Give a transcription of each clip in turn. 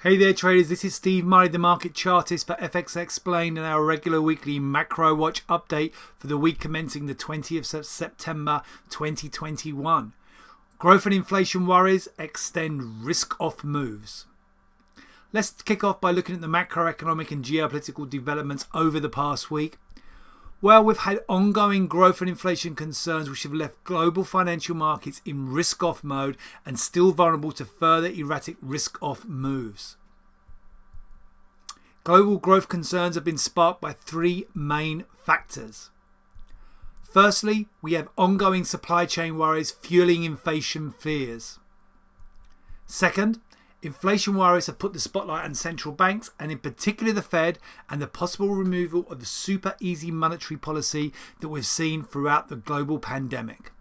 Hey there traders, this is Steve Murray, the market chartist for FX Explained, and our regular weekly MacroWatch update for the week commencing the 20th of September 2021. Growth and inflation worries extend risk-off moves. Let's kick off by looking at the macroeconomic and geopolitical developments over the past week. Well, we've had ongoing growth and inflation concerns which have left global financial markets in risk-off mode and still vulnerable to further erratic risk-off moves. Global growth concerns have been sparked by three main factors. Firstly, we have ongoing supply chain worries fueling inflation fears. Second, inflation worries have put the spotlight on central banks, and in particular the Fed, and the possible removal of the super easy monetary policy that we've seen throughout the global pandemic.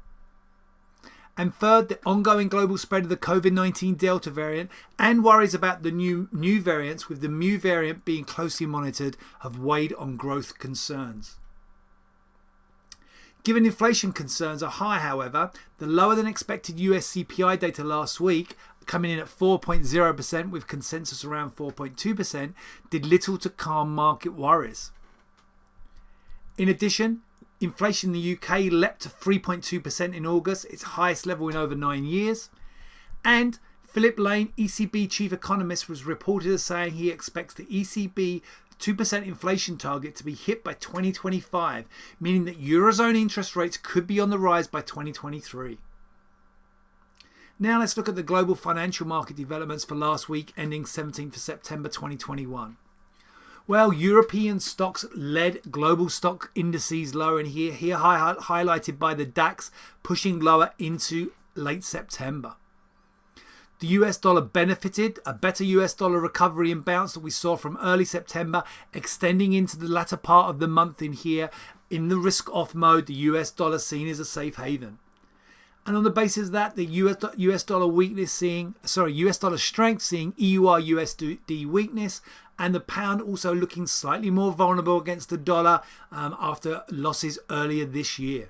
And third, the ongoing global spread of the COVID-19 Delta variant and worries about the new variants, with the mu variant being closely monitored, have weighed on growth concerns. Given inflation concerns are high, however, the lower than expected US CPI data last week, coming in at 4.0% with consensus around 4.2%, did little to calm market worries. In addition, inflation in the UK leapt to 3.2% in August, its highest level in over 9 years. And Philip Lane, ECB chief economist, was reported as saying he expects the ECB 2% inflation target to be hit by 2025, meaning that Eurozone interest rates could be on the rise by 2023. Now let's look at the global financial market developments for last week ending 17th of September 2021. Well, European stocks led global stock indices lower in here highlighted by the DAX pushing lower into late September. The US dollar benefited, a better US dollar recovery and bounce that we saw from early September extending into the latter part of the month in here. In the risk-off mode, the US dollar seen as a safe haven. And on the basis of that, the US dollar strength seeing EUR USD weakness, and the pound also looking slightly more vulnerable against the dollar after losses earlier this year.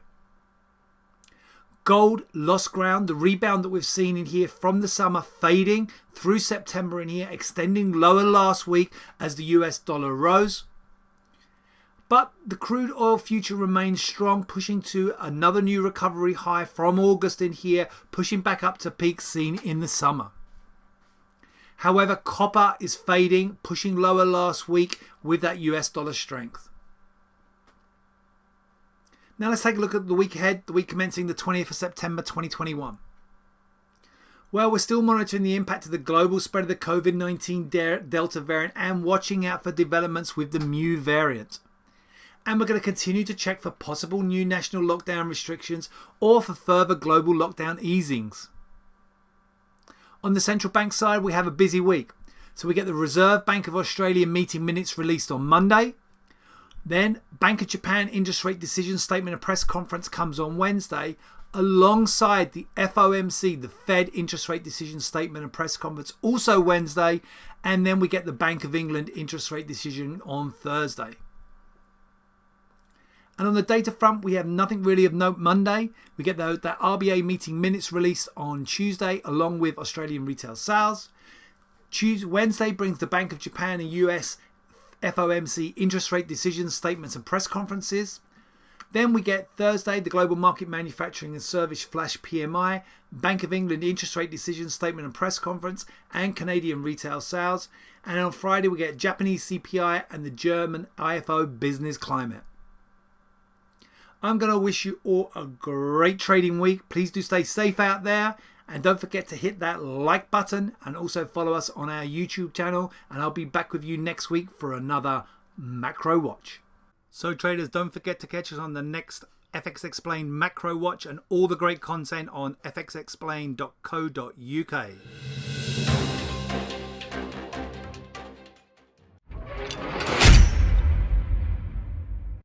Gold lost ground, the rebound that we've seen in here from the summer fading through September in here, extending lower last week as the US dollar rose. But the crude oil future remains strong, pushing to another new recovery high from August in here, pushing back up to peaks seen in the summer. However, copper is fading, pushing lower last week with that US dollar strength. Now let's take a look at the week ahead, the week commencing the 20th of September 2021. Well, we're still monitoring the impact of the global spread of the COVID-19 Delta variant and watching out for developments with the mu variant. And we're going to continue to check for possible new national lockdown restrictions or for further global lockdown easings. On the central bank side, we have a busy week. So we get the Reserve Bank of Australia meeting minutes released on Monday. Then Bank of Japan interest rate decision statement and press conference comes on Wednesday, alongside the FOMC, the Fed interest rate decision statement and press conference, also Wednesday. And then we get the Bank of England interest rate decision on Thursday. And on the data front, we have nothing really of note Monday. We get that RBA meeting minutes released on Tuesday, along with Australian retail sales. Wednesday brings the Bank of Japan and US FOMC interest rate decisions, statements and press conferences. Then we get Thursday, the Global Market Manufacturing and Service Flash PMI, Bank of England interest rate decision, statement and press conference, and Canadian retail sales. And on Friday, we get Japanese CPI and the German IFO business climate. I'm going to wish you all a great trading week. Please do stay safe out there. And don't forget to hit that like button and also follow us on our YouTube channel. And I'll be back with you next week for another Macro Watch. So traders, don't forget to catch us on the next FX Explained Macro Watch and all the great content on fxexplained.co.uk.